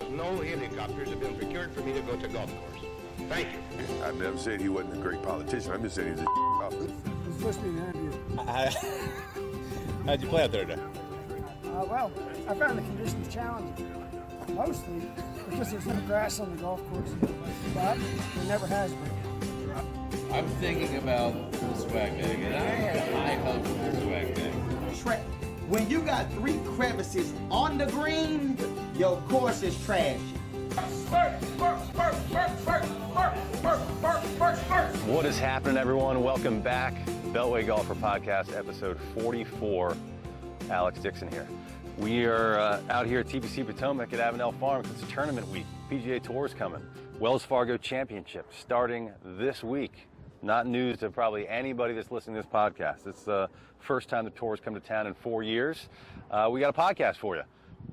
No helicopters have been procured for me to go to golf course. Thank you. I never said he wasn't a great politician. I'm just saying he's a officer. It's supposed to be an interview. How'd you play out there today? Well, I found the conditions challenging, mostly because there's no grass on the golf course, but there never has been. I'm thinking about the swag bag, and I had high hopes for the swag bag. Trash. When you got 3 crevices on the green, your course is trash. What is happening, everyone? Welcome back. Beltway Golfer Podcast, episode 44. Alex Dixon here. We are out here at TPC Potomac at Avenel Farm because it's tournament week. PGA Tour is coming. Wells Fargo Championship starting this week. Not news to probably anybody that's listening to this podcast. It's the first time the tour has come to town in 4 years. We got a podcast for you.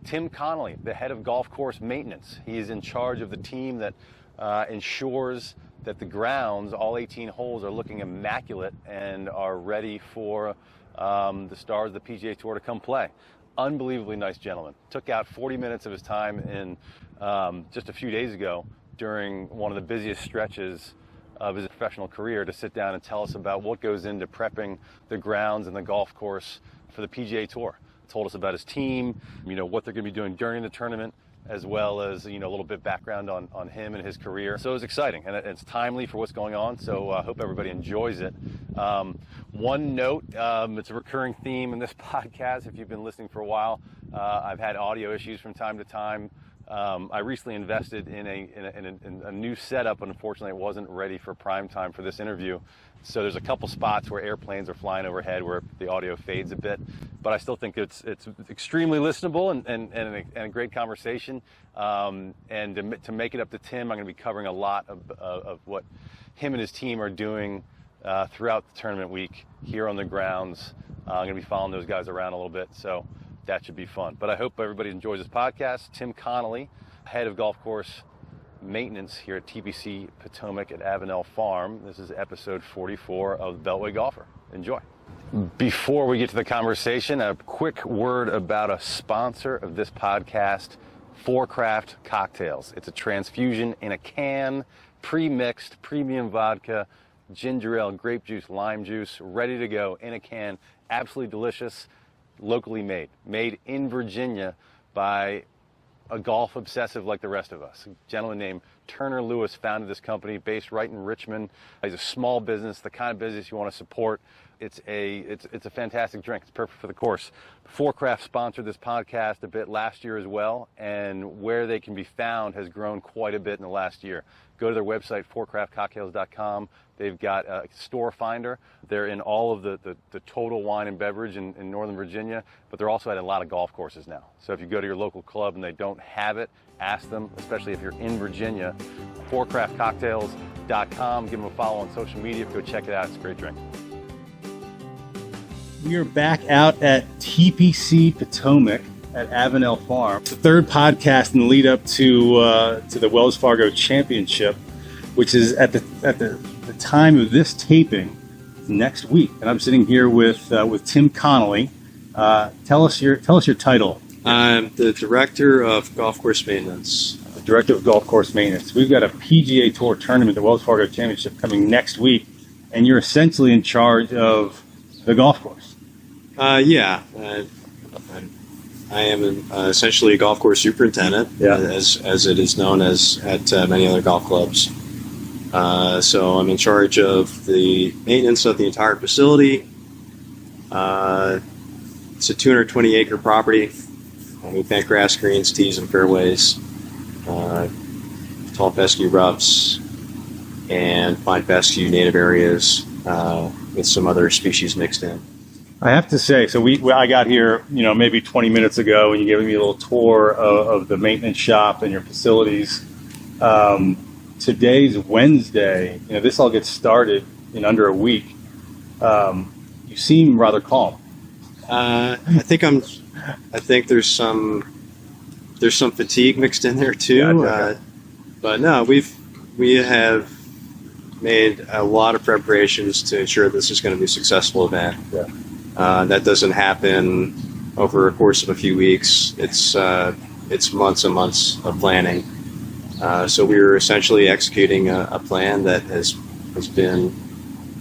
Tim Connolly, the head of golf course maintenance. He is in charge of the team that ensures that the grounds, all 18 holes, are looking immaculate and are ready for the stars of the PGA Tour to come play. Unbelievably nice gentleman. Took out 40 minutes of his time in just a few days ago during one of the busiest stretches of his professional career to sit down and tell us about what goes into prepping the grounds and the golf course for the PGA Tour. Told us about his team, what they're going to be doing during the tournament, as well as, a little bit background on him and his career. So it was exciting, and it's timely for what's going on, so I hope everybody enjoys it. One note, it's a recurring theme in this podcast. If you've been listening for a while, I've had audio issues from time to time. I recently invested in a new setup, but unfortunately it wasn't ready for prime time for this interview. So there's a couple spots where airplanes are flying overhead where the audio fades a bit, but I still think it's extremely listenable and a great conversation. And to make it up to Tim, I'm going to be covering a lot of what him and his team are doing throughout the tournament week here on the grounds. I'm going to be following those guys around a little bit, so that should be fun. But I hope everybody enjoys this podcast. Tim Connolly, head of golf course maintenance here at TPC Potomac at Avenel Farm. This is episode 44 of Beltway Golfer. Enjoy. Before we get to the conversation, a quick word about a sponsor of this podcast, Forecraft Cocktails. It's a transfusion in a can, pre-mixed, premium vodka, ginger ale, grape juice, lime juice, ready to go in a can. Absolutely delicious. Locally made in Virginia by a golf obsessive like the rest of us. A gentleman named Turner Lewis founded this company based right in Richmond. He's a small business, the kind of business you want to support. It's a fantastic drink. It's perfect for the course. Forecraft sponsored this podcast a bit last year as well, and where they can be found has grown quite a bit in the last year. Go to their website, forecraftcocktails.com. They've got a store finder. They're in all of the total wine and beverage in Northern Virginia, but they're also at a lot of golf courses now. So if you go to your local club and they don't have it, ask them, especially if you're in Virginia. forecraftcocktails.com. Give them a follow on social media. Go check it out. It's a great drink. We are back out at TPC Potomac at Avenel Farm. It's the third podcast in the lead up to the Wells Fargo Championship, which is at the time of this taping next week. And I'm sitting here with Tim Connolly. Tell us your title. I'm the director of golf course maintenance. The director of golf course maintenance. We've got a PGA Tour tournament, the Wells Fargo Championship, coming next week, and you're essentially in charge of the golf course. Yeah. I am essentially a golf course superintendent, as it is known as at many other golf clubs. So I'm in charge of the maintenance of the entire facility. It's a 220-acre property. We plant grass greens, tees, and fairways, tall fescue roughs, and fine fescue native areas with some other species mixed in. I have to say, so I got here, maybe 20 minutes ago, and you gave me a little tour of the maintenance shop and your facilities. Today's Wednesday. This all gets started in under a week. You seem rather calm. I think there's some fatigue mixed in there too. Gotcha. But no, we have made a lot of preparations to ensure this is going to be a successful event. Yeah. That doesn't happen over a course of a few weeks. It's it's months and months of planning. So we were essentially executing a plan that has been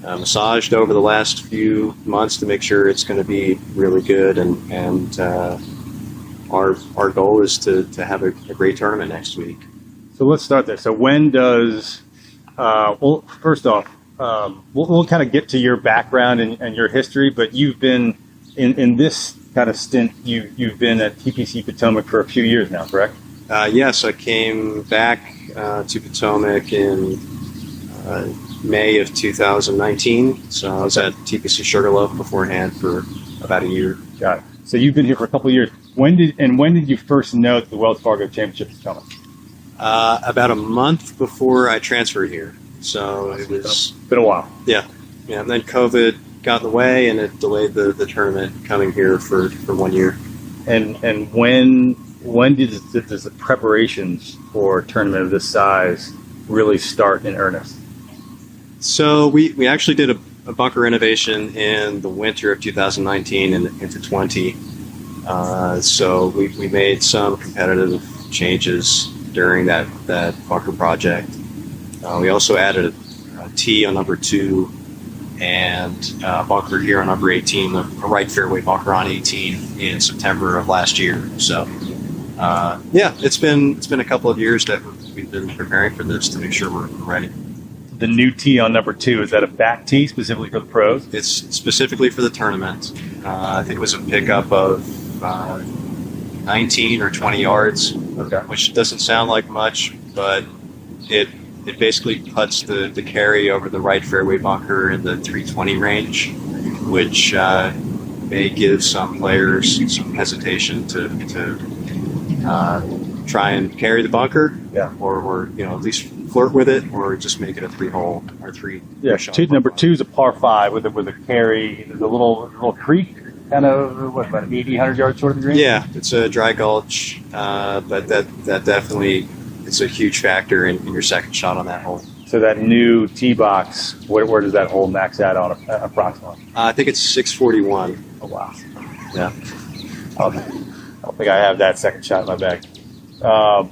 massaged over the last few months to make sure it's going to be really good, and our goal is to have a great tournament next week. So let's start there. So when does well, first off, we'll kind of get to your background and your history, but you've been in this kind of stint. You've been at TPC Potomac for a few years now, correct? Yes, I came back to Potomac in May of 2019. So I was at TPC Sugarloaf beforehand for about a year. Got it. So you've been here for a couple of years. When did you first know that the Wells Fargo Championship was coming? About a month before I transferred here. So it was been a while. Yeah. And then COVID got in the way, and it delayed the tournament coming here for 1 year. And when does the preparations for a tournament of this size really start in earnest? So we actually did a bunker renovation in the winter of 2019 and into 20. So we made some competitive changes during that bunker project. We also added a tee on number 2 and a bunker here on number 18, a right fairway bunker on 18 in September of last year. So it's been a couple of years that we've been preparing for this to make sure we're ready. The new tee on number 2, is that a back tee specifically for the pros? It's specifically for the tournament. I think it was a pickup of 19 or 20 yards, okay, which doesn't sound like much, but it basically puts the carry over the right fairway bunker in the 320 range, which may give some players some hesitation to try and carry the bunker, or at least flirt with it, or just make it a 3-hole or 3. Yeah, number 2 is a par 5 with a carry. There's a little creek, kind of about 80, 100 yards short of the green. Yeah, it's a dry gulch, but that definitely it's a huge factor in your second shot on that hole. So that new tee box, where does that hole max out on approximately? I think it's 641. Oh wow! Yeah, I don't think I have that second shot in my bag.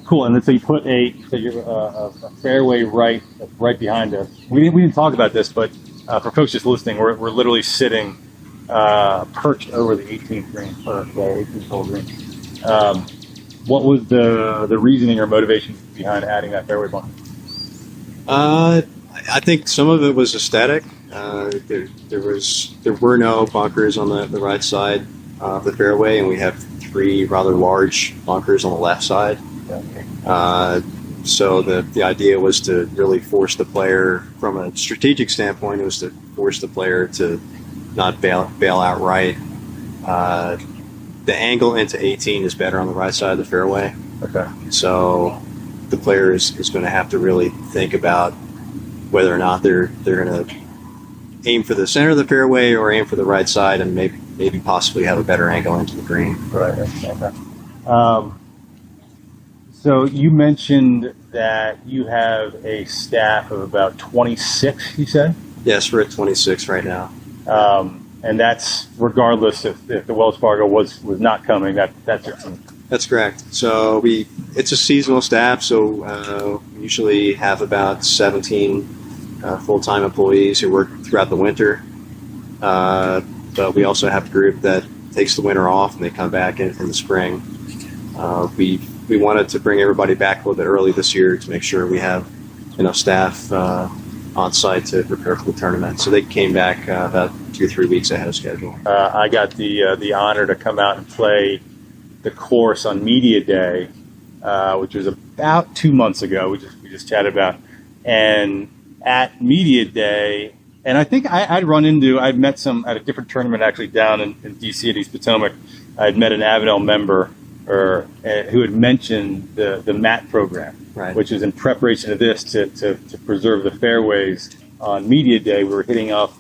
Cool. And then so you put a fairway right behind us. We didn't talk about this, but for folks just listening, we're literally sitting perched over the 18th green, or the 18th hole green. What was the reasoning or motivation behind adding that fairway bunker? I think some of it was aesthetic. There were no bunkers on the right side of the fairway, and we have 3 rather large bunkers on the left side. So the idea was to really force the player, from a strategic standpoint, it was to force the player to not bail outright. The angle into 18 is better on the right side of the fairway. Okay. So the player is going to have to really think about whether or not they're going to aim for the center of the fairway or aim for the right side, and maybe possibly have a better angle into the green. Right. Okay. So you mentioned that you have a staff of about 26, you said? Yes, we're at 26 right now. And that's regardless if the Wells Fargo was not coming. That's your team. That's correct. So it's a seasonal staff, so we usually have about 17 full-time employees who work throughout the winter. But we also have a group that takes the winter off and they come back in the spring. We wanted to bring everybody back a little bit early this year to make sure we have enough staff on site to prepare for the tournament. So they came back about 2 or 3 weeks ahead of schedule. I got the honor to come out and play the course on Media Day, which was about 2 months ago. We just chatted about, and at Media Day, and I think I'd met some at a different tournament actually down in DC at East Potomac. I'd met an Avenel member who had mentioned the mat program, right, which is in preparation of this to preserve the fairways. On Media Day, we were hitting off.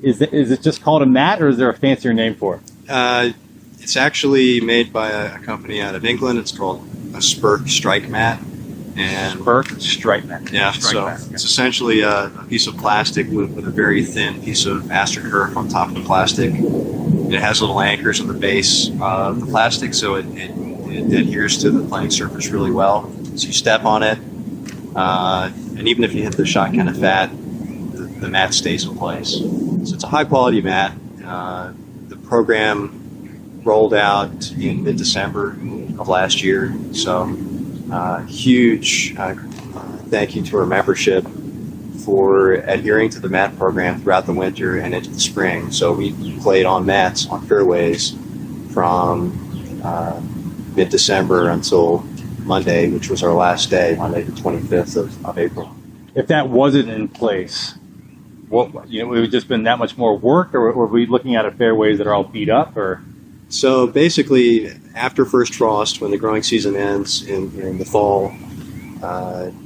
Is it just called a mat, or is there a fancier name for it? It's actually made by a company out of England. It's called a Spurk Strike Mat. And Spurk Strike Mat. Yeah, so it's essentially a piece of plastic with a very thin piece of AstroTurf on top of the plastic. It has little anchors on the base of the plastic, so it it adheres to the playing surface really well. So you step on it, and even if you hit the shot kind of fat, the mat stays in place. So it's a high quality mat. The program rolled out in mid-December of last year. So huge thank you to our membership for adhering to the mat program throughout the winter and into the spring. So we played on mats, on fairways, from mid-December until Monday, which was our last day, Monday the 25th of April. If that wasn't in place, what, it would have just been that much more work, or were we looking at fairways that are all beat up? Or so basically, after first frost, when the growing season ends in the fall,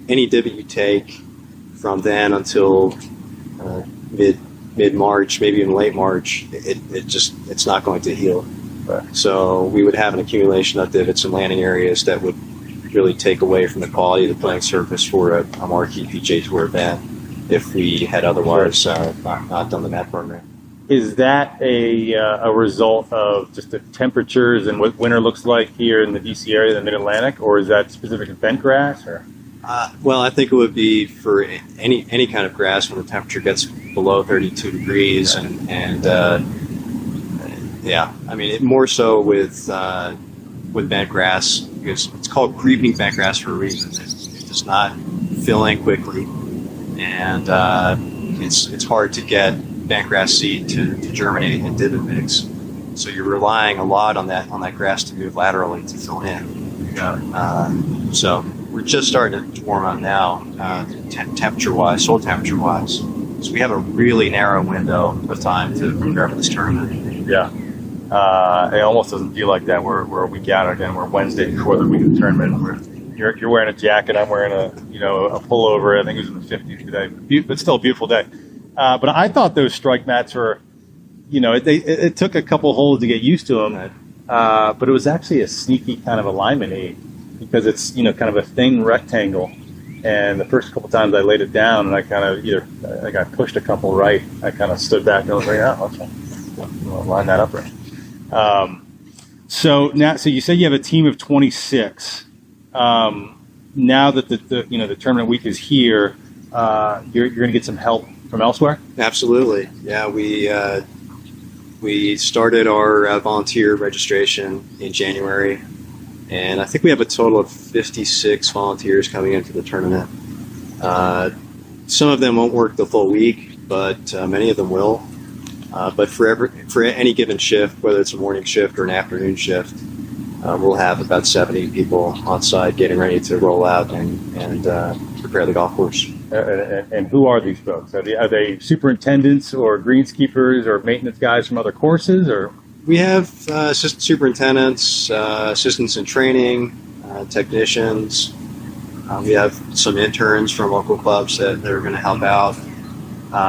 any divot you take from then until mid-March, maybe even late March, it's not going to heal. Right. So we would have an accumulation of divots and landing areas that would really take away from the quality of the playing surface for a marquee PGA Tour event if we had otherwise not done the mat program. Is that a result of just the temperatures and what winter looks like here in the DC area, the Mid-Atlantic, or is that specific to bent grass? Or well, I think it would be for any kind of grass when the temperature gets below 32 degrees, and yeah, I mean, more so with bent grass, because it's called creeping bent grass for a reason. It does not fill in quickly, and it's hard to get bent grass seed to germinate in divot mix. So you're relying a lot on that grass to move laterally to fill in. So we're just starting to warm up now, temperature-wise, soil temperature-wise. So we have a really narrow window of time to prepare for this tournament. Yeah. It almost doesn't feel like that. We're a week out again. We're Wednesday before the week of the tournament. You're wearing a jacket. I'm wearing a pullover. I think it was in the 50s today, but still a beautiful day. But I thought those strike mats were, it took a couple holes to get used to them. But it was actually a sneaky kind of alignment aid, because it's kind of a thin rectangle. And the first couple times I laid it down, and I kind of I got pushed a couple right. I kind of stood back and I was like, okay, I'll line that up right. So you said you have a team of 26. Now that the tournament week is here, you're going to get some help from elsewhere? Absolutely. Yeah, we started our volunteer registration in January, and I think we have a total of 56 volunteers coming into the tournament. Some of them won't work the full week, but many of them will. But for any given shift, whether it's a morning shift or an afternoon shift, we'll have about 70 people on site getting ready to roll out and prepare the golf course. And who are these folks? Are they superintendents or greenskeepers or maintenance guys from other courses? Or we have assistant superintendents, assistants in training, technicians. We have some interns from local clubs that are going to help out.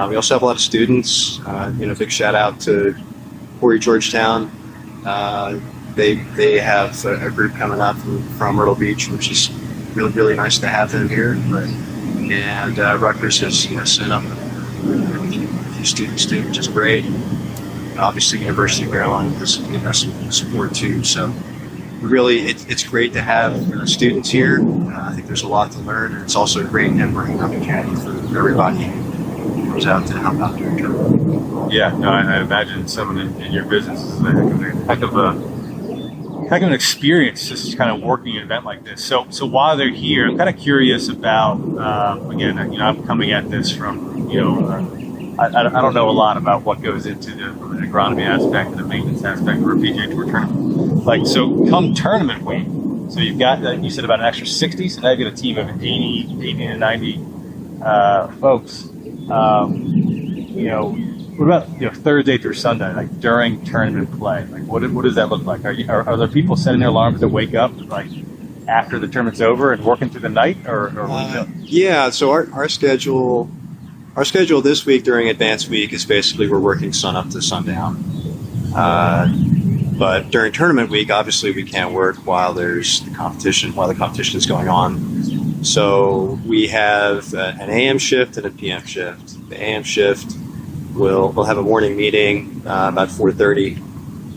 We also have a lot of students. Big shout out to Horry Georgetown. They have a group coming up from Myrtle Beach, which is really, really nice to have them here. And Rutgers has sent up a few students too, which is great. And obviously, University of Maryland has some support too. So really, it's great to have students here. I think there's a lot to learn, and it's also a great networking opportunity for everybody who goes out to help out during tournament. Yeah, no, I imagine someone in your business is a heck of an experience just kind of working an event like this. So while they're here, I'm kind of curious about, again, I'm coming at this from, I don't know a lot about what goes into the agronomy aspect and the maintenance aspect of a PGA Tour tournament. So come tournament week, so you've got, you said about an extra 60, so now you get a team of 80 to 90 folks. What about Thursday through Sunday, during tournament play? What does that look like? Are there people setting their alarms to wake up after the tournament's over and working through the night, or yeah? So our schedule this week during advanced week is basically we're working sun up to sundown. But during tournament week, obviously we can't work while there's the competition is going on. So we have an AM shift and a PM shift. The AM shift. We'll have a morning meeting about 4:30.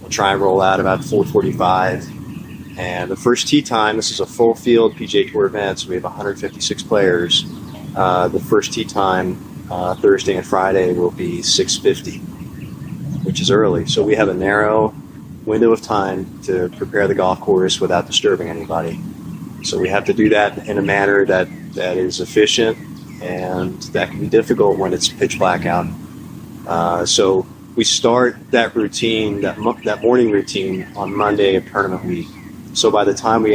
We'll try and roll out about 4:45, And the first tee time, this is a full field PGA Tour event, so we have 156 players. The first tee time Thursday and Friday will be 6:50, which is early. So we have a narrow window of time to prepare the golf course without disturbing anybody. So we have to do that in a manner that is efficient, and that can be difficult when it's pitch black out. So we start that routine, that morning routine, on Monday of tournament week. So by the time we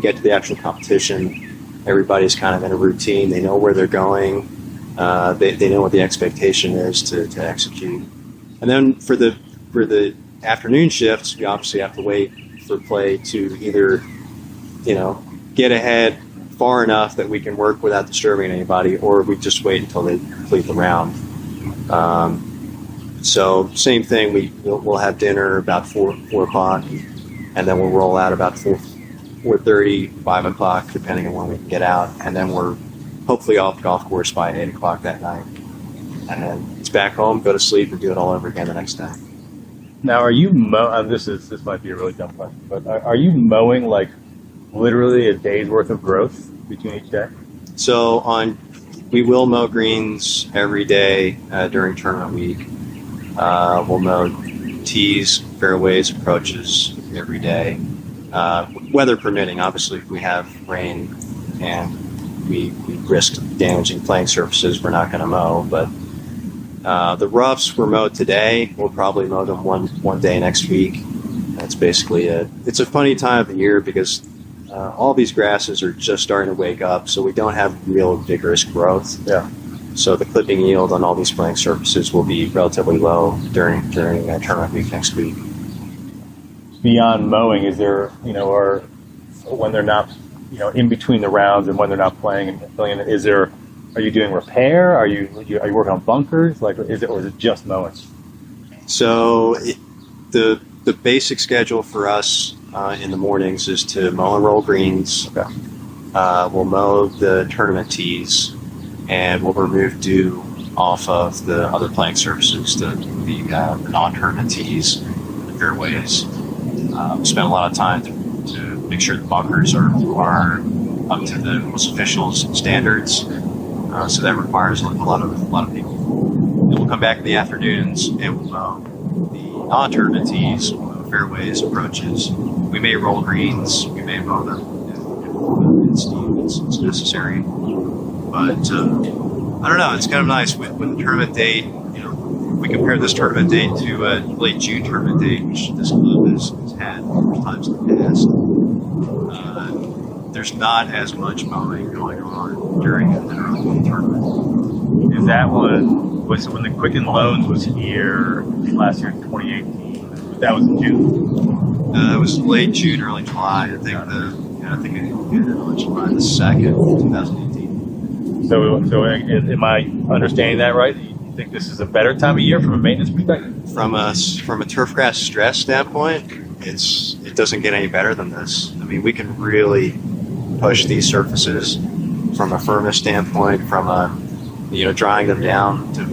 get to the actual competition, everybody's kind of in a routine. They know where they're going. They know what the expectation is to execute. And then for the afternoon shifts, we obviously have to wait for play to either, get ahead far enough that we can work without disturbing anybody, or we just wait until they complete the round. So same thing, we'll have dinner about 4 o'clock, and then we'll roll out about 4:30, 5 o'clock, depending on when we can get out, and then we're hopefully off the golf course by 8 o'clock that night. And then it's back home, go to sleep, and do it all over again the next day. Now, are you this might be a really dumb question, but are you mowing like literally a day's worth of growth between each day? So we will mow greens every day during tournament week. We'll mow tees, fairways, approaches every day. Weather permitting, obviously, if we have rain and we risk damaging playing surfaces, we're not going to mow. But the roughs were mowed today. We'll probably mow them one day next week. That's basically it. It's a funny time of the year because all these grasses are just starting to wake up, so we don't have real vigorous growth. Yeah. So the clipping yield on all these playing surfaces will be relatively low during tournament week next week. Beyond mowing, is there, or when they're not, in between the rounds and when they're not playing and filling in, are you doing repair? Are you working on bunkers? Or is it just mowing? So the basic schedule for us in the mornings is to mow and roll greens. Okay. We'll mow the tournament tees, and we'll remove dew off of the other playing surfaces, the non-tournament tees, the fairways. We spend a lot of time to make sure the bunkers are up to the most official standards. So that requires a lot of people. And we'll come back in the afternoons and we'll mow the non-tournament tees, fairways, approaches. We may roll greens, we may mow them if it's necessary. But I don't know, it's kind of nice with the tournament date. We compare this tournament date to a late June tournament date, which this club has had multiple times in the past. There's not as much mowing going on during the tournament. Is that when the Quicken Loans was here last year in 2018? That was in June? It was late June, early July. I think it ended on July the 2nd, 2018. So am I understanding that right? You think this is a better time of year from a maintenance perspective? From a turf grass stress standpoint, it doesn't get any better than this. I mean, we can really push these surfaces from a firmness standpoint, from drying them down to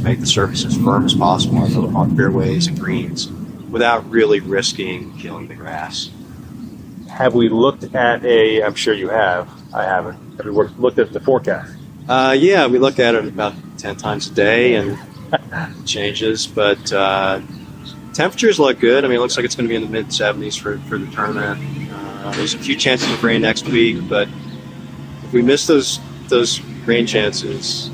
make the surfaces firm as possible on fairways and greens without really risking killing the grass. Have we looked at I'm sure you have. I haven't. Have we looked at the forecast? Yeah, we look at it about 10 times a day and changes, but temperatures look good. I mean, it looks like it's going to be in the mid-70s for the tournament. There's a few chances of rain next week, but if we miss those rain chances,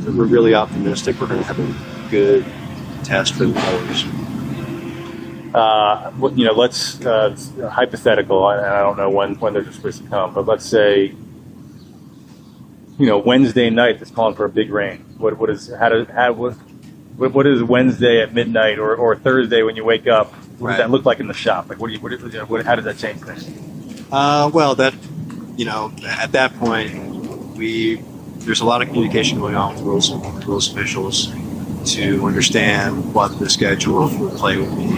we're really optimistic we're going to have a good test for the players. Let's hypothetical, and I don't know when they're supposed to come, but let's say, Wednesday night is calling for a big rain. What is Wednesday at midnight or Thursday when you wake up? What does that look like in the shop? Like, how does that change things? Well, at that point, there's a lot of communication going on with rules officials to understand what the schedule for play will be.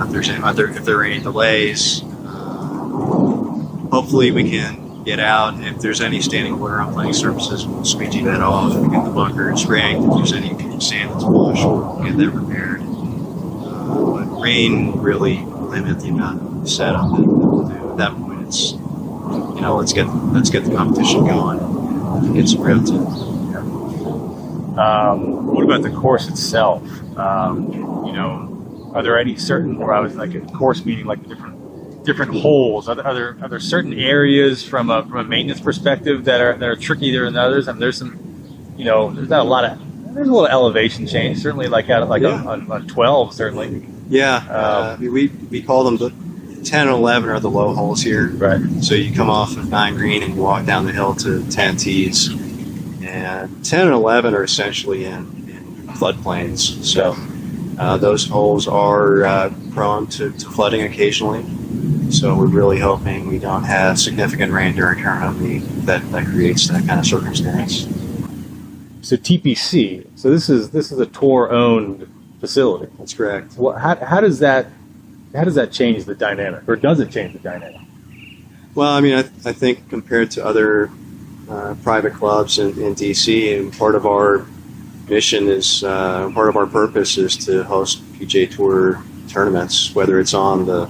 If there are any delays, hopefully we can get out. If there's any standing water on playing surfaces, we'll squeegee that off and get the bunkers ranked. If there's any sand that's washed, we'll get that repaired. But rain really limit the amount of setup that we'll do. At that point, it's let's get the competition going, and get some real tips. What about the course itself? Are there any certain, where I was like a course meeting, like different holes? Are there certain areas from a maintenance perspective that are trickier than others? I mean, there's some, there's a lot of elevation change. Certainly, on 12, certainly. Yeah, we call them the 10 and 11 are the low holes here. Right. So you come off of 9 green and you walk down the hill to 10 tees, and 10 and 11 are essentially in floodplains. So those holes are prone to flooding occasionally. So we're really hoping we don't have significant rain during tournament that creates that kind of circumstance. So TPC. So this is a tour-owned facility. That's correct. Well, how does that change the dynamic, or does it change the dynamic? Well, I mean, I think compared to other private clubs in DC, and part of our mission is part of our purpose is to host PGA Tour tournaments, whether it's on the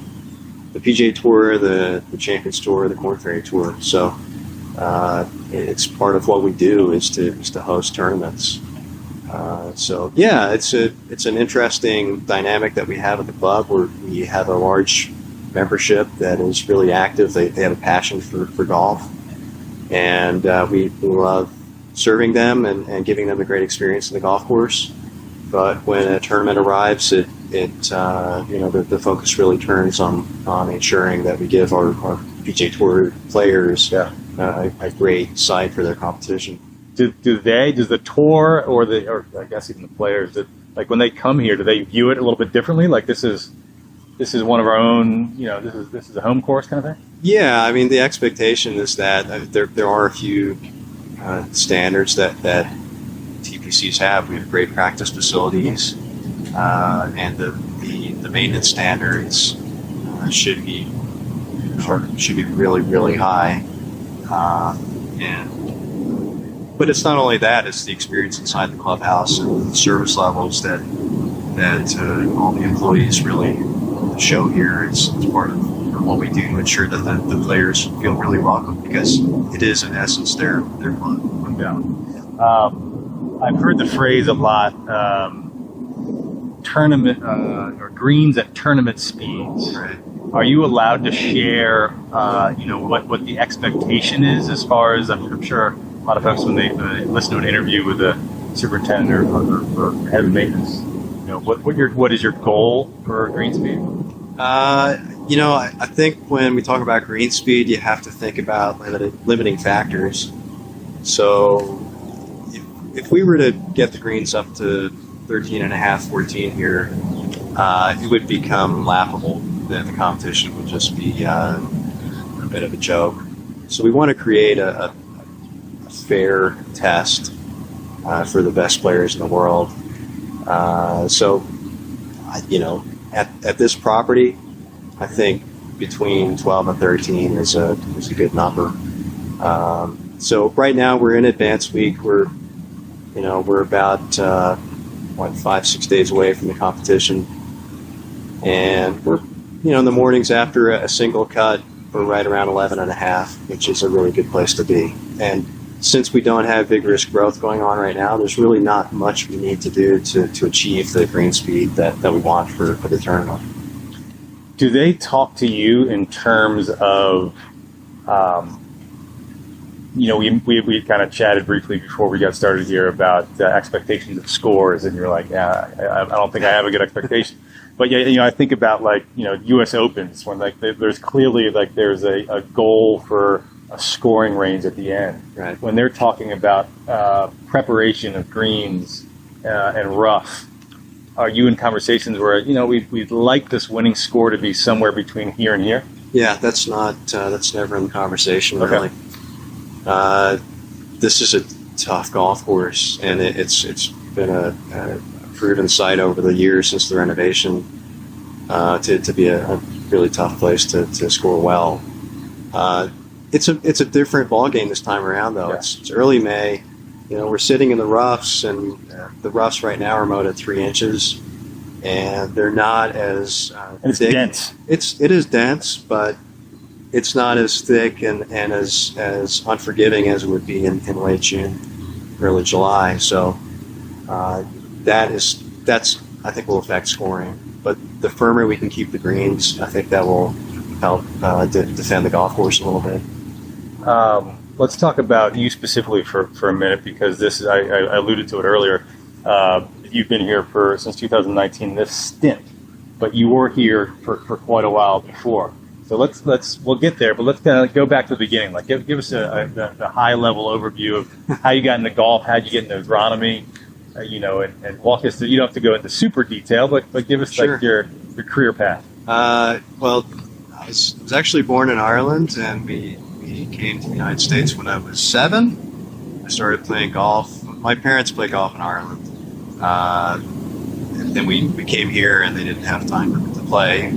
PGA Tour, the Champions Tour, the Korn Ferry Tour. So it's part of what we do is to host tournaments. So yeah, it's an interesting dynamic that we have at the club, where we have a large membership that is really active. They have a passion for golf, and we love serving them and giving them a great experience in the golf course. But when a tournament arrives, the focus really turns on ensuring that we give our PGA Tour players a great site for their competition. Does the tour or I guess even the players, like when they come here, do they view it a little bit differently? Like this is one of our own, this is a home course kind of thing? Yeah, I mean, the expectation is that there are a few standards that TPCs have. We have great practice facilities, and the maintenance standards should be really, really high. But it's not only that; it's the experience inside the clubhouse and the service levels that all the employees really show here. It's part of what we do to ensure that the players feel really welcome, because it is in essence their club. Yeah. I've heard the phrase a lot, tournament or greens at tournament speeds. Right. Are you allowed to share, what the expectation is, as far as I'm sure a lot of folks when they listen to an interview with a superintendent or head of maintenance, what is your goal for green speed? I think when we talk about green speed, you have to think about limiting factors. So if we were to get the greens up to 13.5, 14 here, it would become laughable. Then the competition would just be a bit of a joke. So we want to create a fair test for the best players in the world. At this property, I think between 12 and 13 is a good number. So right now we're in advanced week. We're about 5-6 days away from the competition, and we're in the mornings after a single cut, we're right around 11.5, which is a really good place to be. And since we don't have vigorous growth going on right now, there's really not much we need to do to achieve the green speed that we want for the tournament. Do they talk to you in terms of, we kind of chatted briefly before we got started here about expectations of scores, and you're like, yeah, I don't think I have a good expectation. But yeah, I think about U.S. Opens when there's clearly there's a goal for a scoring range at the end. Right. When they're talking about preparation of greens and rough, are you in conversations where we'd like this winning score to be somewhere between here and here? Yeah, that's never in the conversation, really. Okay. This is a tough golf course, and it's been a proven site over the years since the renovation to be a really tough place to score well. It's a different ballgame this time around, though. Yeah. It's early May. We're sitting in the roughs, and the roughs right now are mowed at 3 inches. and they're not as And it's thick. dense. It is dense, but it's not as thick and as unforgiving as it would be in late June, early July. So that's I think will affect scoring. But the firmer we can keep the greens, I think that will help defend the golf course a little bit. Let's talk about you specifically for a minute, because this is, I alluded to it earlier. You've been here since 2019, this stint, but you were here for quite a while before. So we'll get there, but let's kind of go back to the beginning. Like give us the high level overview of how you got into golf, how you get into agronomy, and walk us through. You don't have to go into super detail, but give us Sure. like your career path. Well, I was actually born in Ireland, and we came to the United States when I was 7. I started playing golf. My parents play golf in Ireland. And then we came here, and they didn't have time to play.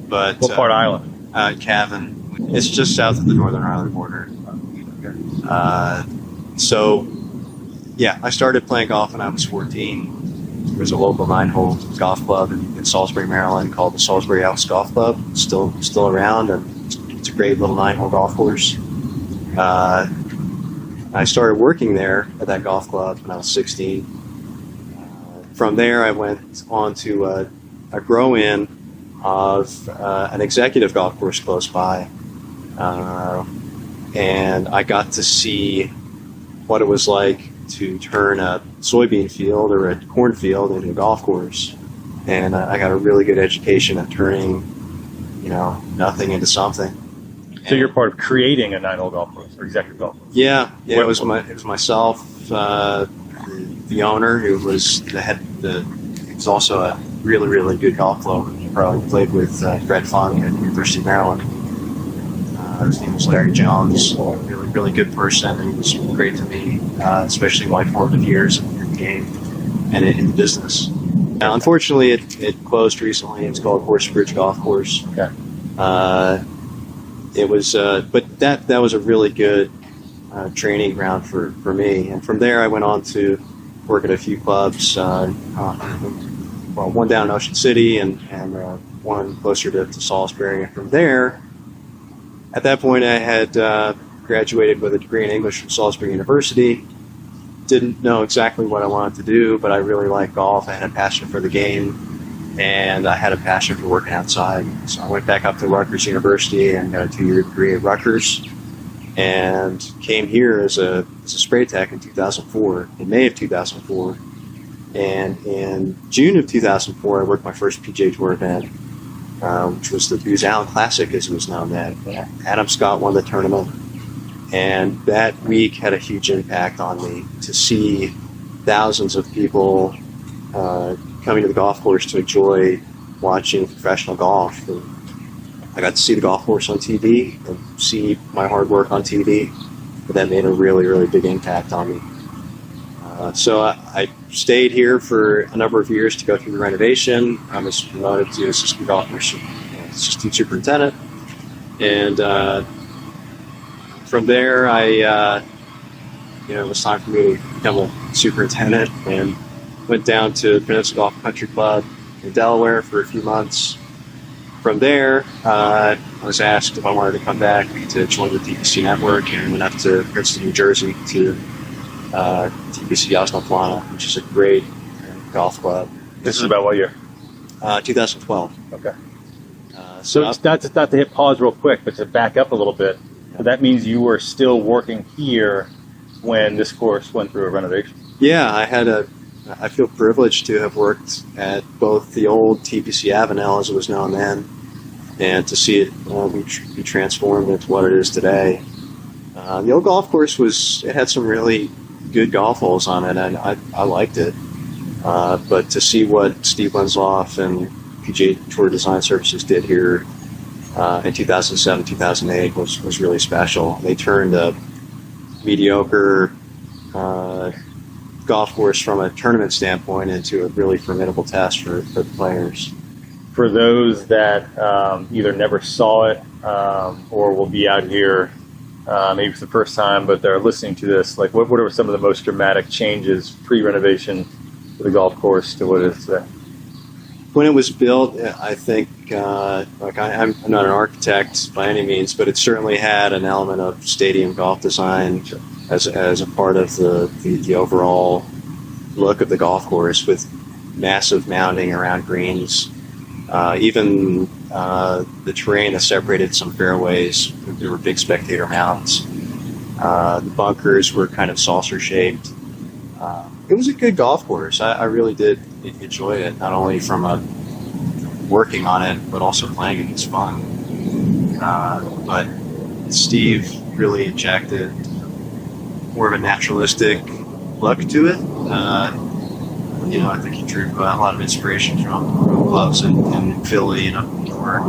But What part of Ireland? Cavan. It's just south of the Northern Ireland border. So, yeah, I started playing golf when I was 14. There was a local 9-hole golf club in Salisbury, Maryland, called the Salisbury House Golf Club. Still around, and it's a great little 9-hole golf course. I started working there at that golf club when I was 16. From there, I went on to a grow-in of an executive golf course close by, and I got to see what it was like to turn a soybean field or a cornfield into a golf course, and I got a really good education at turning, nothing into something. So you're part of creating a 9-hole golf course or executive golf course. Yeah. It was myself, the owner, who was he was also a really, really good golf player. He probably played with Fred Funk at the University of Maryland. His name was Larry Jones. Really, really good person. He was great to me, especially in my formative years in the game and in the business. Now, unfortunately, it closed recently. It's called Horsebridge Golf Course. Okay. It was, but that was a really good training ground for me. And from there, I went on to work at a few clubs. One down in Ocean City and one closer to Salisbury. And from there, at that point, I had graduated with a degree in English from Salisbury University. Didn't know exactly what I wanted to do, but I really liked golf. I had a passion for the game, and I had a passion for working outside. So I went back up to Rutgers University and got a 2-year degree at Rutgers, and came here as a spray tech in 2004, in May of 2004. And in June of 2004, I worked my first PGA Tour event, which was the Booz Allen Classic, as it was known then. Adam Scott won the tournament, and that week had a huge impact on me to see thousands of people coming to the golf course to enjoy watching professional golf. And I got to see the golf course on TV and see my hard work on TV, but that made a really, really big impact on me. So I stayed here for a number of years to go through the renovation. I was promoted to assistant golf course assistant superintendent, and from there, it was time for me to become a superintendent, and went down to Peninsula Golf Country Club in Delaware for a few months. From there, I was asked if I wanted to come back to join the TPC network, and went up to Princeton, New Jersey to TPC Osnoplana, which is a great golf club. This is about what year? 2012. Okay. So it's not to hit pause real quick, but to back up a little bit. So that means you were still working here when this course went through a renovation. Yeah, I feel privileged to have worked at both the old TPC Avenel, as it was known then, and to see it be transformed into what it is today. The old golf course had some really good golf holes on it, and I liked it. But to see what Steve Winsloff and PGA Tour Design Services did here in 2007, 2008 was really special. They turned a mediocre golf course from a tournament standpoint into a really formidable test for the players. For those that either never saw it or will be out here maybe for the first time, but they're listening to this, like what are some of the most dramatic changes pre-renovation for the golf course to what it is today? when it was built, I think, I'm not an architect by any means, but it certainly had an element of stadium golf design as a part of the overall look of the golf course, with massive mounding around greens. Even the terrain that separated some fairways, there were big spectator mounds. The bunkers were kind of saucer-shaped. It was a good golf course. I really did enjoy it, not only from working on it, but also playing it was fun. But Steve really injected more of a naturalistic look to it. I think he drew a lot of inspiration from clubs in Philly and up in New York.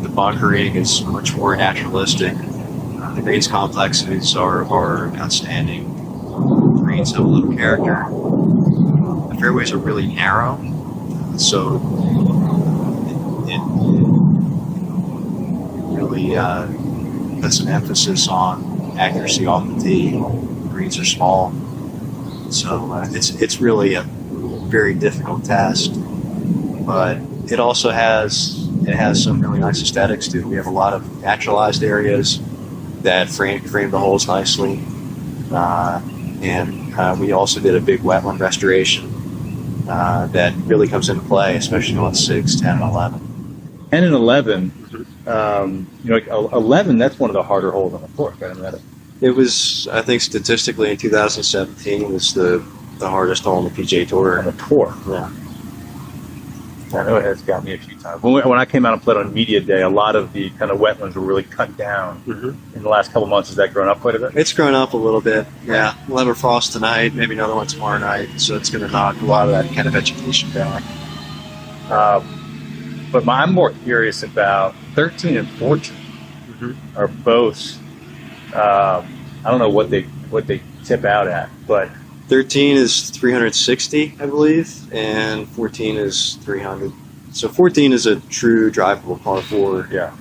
The bunkering is much more naturalistic. The greens complexes are outstanding. The greens have a little character. The fairways are really narrow, so it really puts an emphasis on accuracy off the tee. The greens are small, so it's really a very difficult test. But it also has some really nice aesthetics too. We have a lot of naturalized areas that frame the holes nicely. And we also did a big wetland restoration that really comes into play, especially on 6, 10, and 11. 10 and 11, 11, that's one of the harder holes on the course, right? It was, I think, statistically in 2017, it was the hardest hole on the PGA Tour. On the tour? Yeah. I know it has got me a few times. When I came out and played on media day, a lot of the kind of wetlands were really cut down. In the last couple months. Has that grown up quite a bit? It's grown up a little bit, yeah. We'll have a frost tonight, maybe another one tomorrow night, so it's going to knock a lot of that kind of vegetation back. But I'm more curious about 13 and 14 are both, I don't know what they tip out at, but 13 is 360, I believe, and 14 is 300. So 14 is a true drivable par 4. Yeah.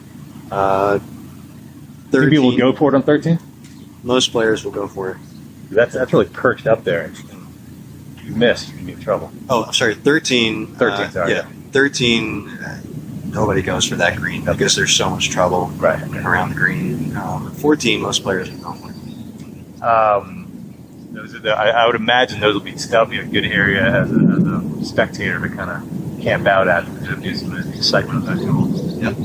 13, people will go for it on 13? Most players will go for it. That's really perched up there. If you miss, you can be in trouble. Oh, I'm sorry, 13. 13, sorry. Yeah, 13, nobody goes for that green because there's so much trouble around the green. 14, most players will go for it. I would imagine that'll be a good area as a spectator to kind of camp out at. There'll be some excitement of that too. Yep.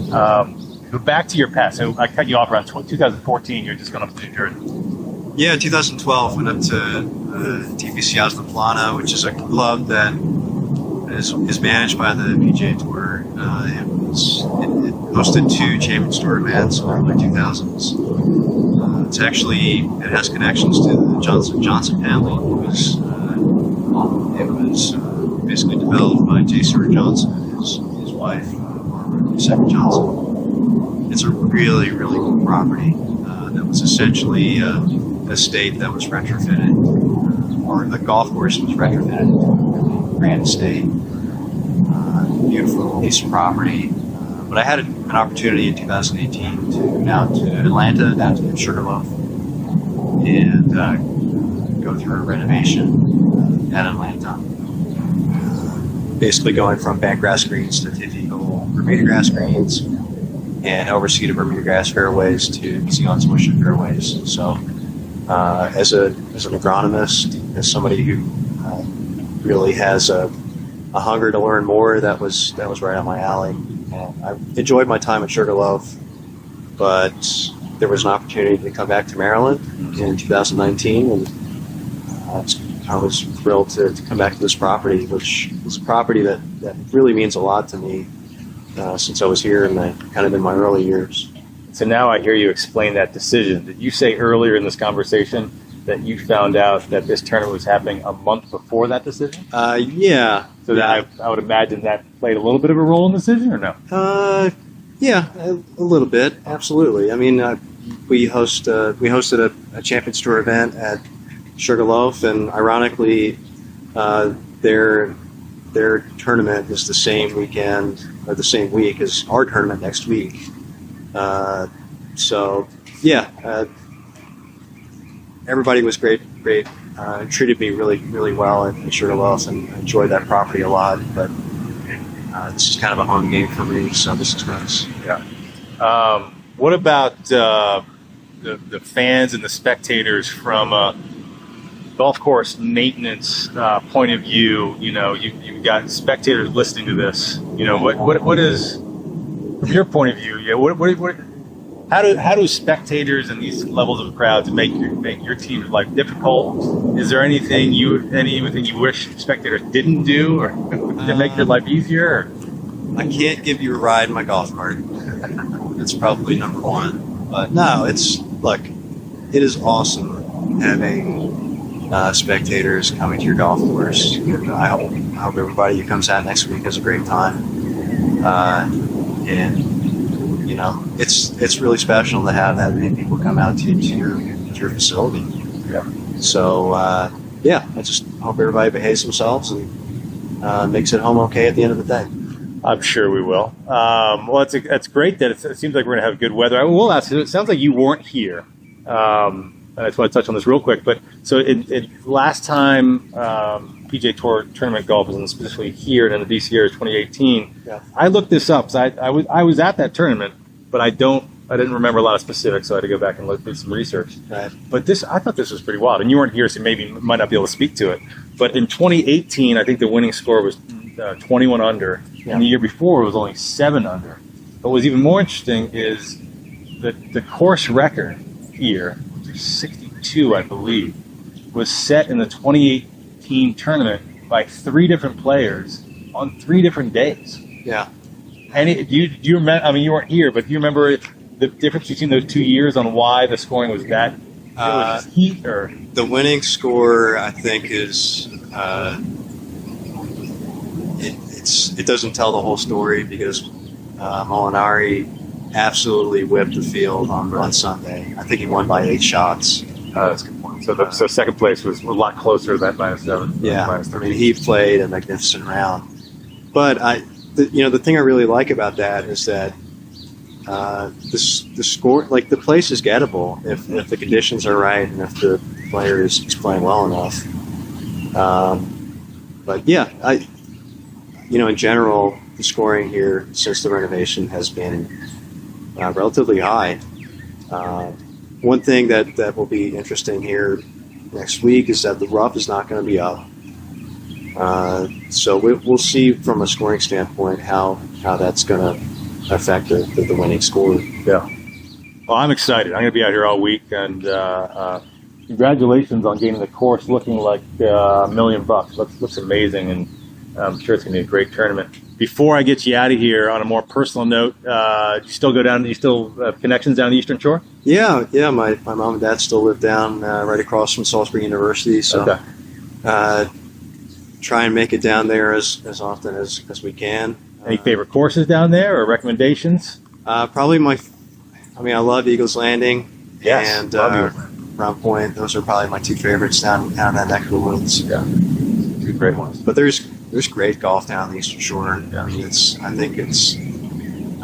Go back to your past. So I cut you off around 2014. You're just going up to New Jersey. Yeah, 2012 went up to TPC Potomac, which is a club that is managed by the PGA Tour. It hosted 2 Champions Tour events in the early 2000s. It has connections to the Johnson family. It was basically developed by J. Stewart Johnson and his wife, Sarah Johnson. It's a really, really cool property that was essentially a estate that was retrofitted, or the golf course was retrofitted. Grand estate, beautiful piece of property. But I had an opportunity in 2018 to go down to Atlanta, down to Sugarloaf, and go through a renovation at Atlanta. Basically going from bent grass greens to 50-hole Bermuda grass greens, and overseeded Bermuda grass fairways to Zealand Swisher fairways. So as an agronomist, as somebody who really has a hunger to learn more, that was right up my alley. I enjoyed my time at Sugarloaf, but there was an opportunity to come back to Maryland in 2019, and I was thrilled to come back to this property, which is a property that really means a lot to me since I was here in my early years. So now I hear you explain that decision. Did you say earlier in this conversation that you found out that this tournament was happening a month before that decision? Yeah. So that I would imagine that played a little bit of a role in the decision, or no? Yeah, a little bit, absolutely. I mean, we hosted a Champions Tour event at Sugarloaf, and ironically, their tournament is the same weekend or the same week as our tournament next week. So yeah. Everybody was great treated me really, really well in Sugarloaf, and enjoyed that property a lot. But this is kind of a home game for me, so this is nice. Yeah. What about the fans and the spectators from a golf course maintenance point of view? You know, you've got spectators listening to this. You know, what is, from your point of view? Yeah, how do spectators and these levels of crowds make your team's life difficult? Is there anything you wish spectators didn't do, or to make your life easier? Or? I can't give you a ride in my golf cart. That's probably number one. But no, it is awesome having spectators coming to your golf course. I hope everybody who comes out next week has a great time. And you know, it's really special to have that many people come out to your facility. Yeah. So I just hope everybody behaves themselves and makes it home okay at the end of the day. I'm sure we will. Well, it's great that it seems like we're going to have good weather. I will ask you, it sounds like you weren't here. And I just want to touch on this real quick. But so last time PGA Tour tournament golf was specifically here in the DC area 2018. Yeah. I looked this up. So I was at that tournament, but I didn't remember a lot of specifics, so I had to go back and do some research. Right. But I thought this was pretty wild. And you weren't here, so maybe might not be able to speak to it. But in 2018, I think the winning score was 21 under. Yeah. And the year before, it was only 7 under. But what's even more interesting is that the course record here, which is 62, I believe, was set in the 2018 tournament by 3 different players on 3 different days. Yeah. And do you remember? I mean, you weren't here, but do you remember the difference between those 2 years on why the scoring was that? It was just heat, or the winning score, I think, is it doesn't tell the whole story, because Molinari absolutely whipped the field on Sunday. I think he won by 8 shots. That's a good point. So second place was a lot closer than -7. Yeah, -13. I mean, he played a magnificent round. But the thing I really like about that is that the score, like, the place is gettable if the conditions are right and if the player is playing well enough. But yeah, in general, the scoring here since the renovation has been relatively high. One thing that will be interesting here next week is that the rough is not going to be up. So we'll see from a scoring standpoint how that's going to affect the winning score. Yeah. Well, I'm excited. I'm going to be out here all week, and congratulations on getting the course looking like $1 million. Looks amazing, and I'm sure it's going to be a great tournament. Before I get you out of here, on a more personal note, you still go down? You still have connections down the Eastern Shore? Yeah. My mom and dad still live down right across from Salisbury University, so okay. Try and make it down there as often as we can. Any favorite courses down there or recommendations? Probably I love Eagles Landing and Round Point. Those are probably my 2 favorites down that neck of the woods. Yeah, 2 great ones. But there's great golf down the Eastern Shore. Yeah. I mean,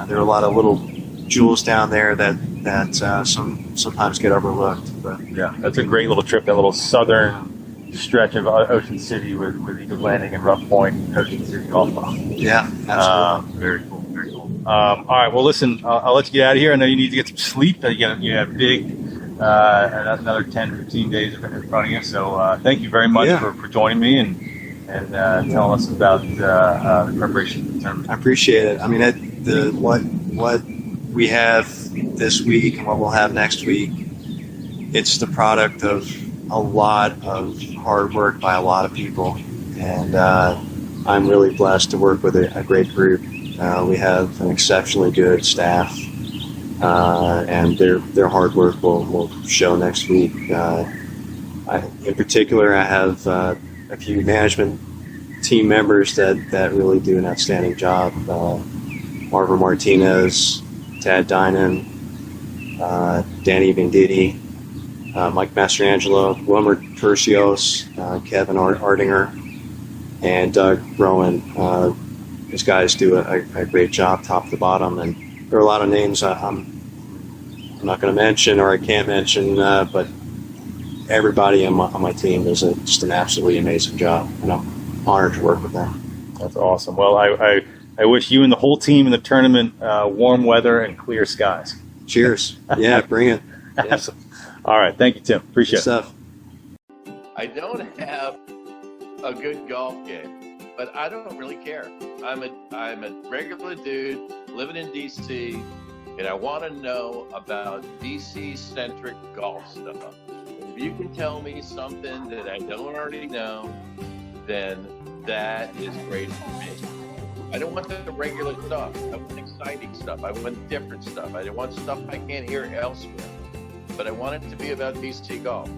there are a lot of little jewels down there that sometimes get overlooked. But yeah, that's a great little trip. That little southern stretch of Ocean City with Eagles Landing and Rough Point and Ocean City Golf Club. Yeah, absolutely. Very cool, very cool. All right, well, listen, I'll let you get out of here. I know you need to get some sleep. You have big another 10, 15 days in front of you. So thank you very much for joining me and telling us about the preparation for the tournament. I appreciate it. I mean, what we have this week and what we'll have next week, it's the product of a lot of hard work by a lot of people, and I'm really blessed to work with a great group. We have an exceptionally good staff, and their hard work will show next week. In particular, I have a few management team members that really do an outstanding job. Marvin Martinez, Tad Dinan, Danny Venditti, Mike Mastrangelo, Wilmer Tercios, Kevin Ardinger, and Doug Rowan. These guys do a great job top to bottom, and there are a lot of names I'm not going to mention or I can't mention, but everybody on my team does just an absolutely amazing job, and I'm honored to work with them. That's awesome. Well, I wish you and the whole team in the tournament warm weather and clear skies. Cheers. Yeah, bring it. Yeah. All right. Thank you, Tim. Appreciate Good stuff. I don't have a good golf game, but I don't really care. I'm a regular dude living in DC, and I want to know about DC-centric golf stuff. If you can tell me something that I don't already know, then that is great for me. I don't want the regular stuff. I want exciting stuff. I want different stuff. I want stuff I can't hear elsewhere. But I want it to be about DC golf.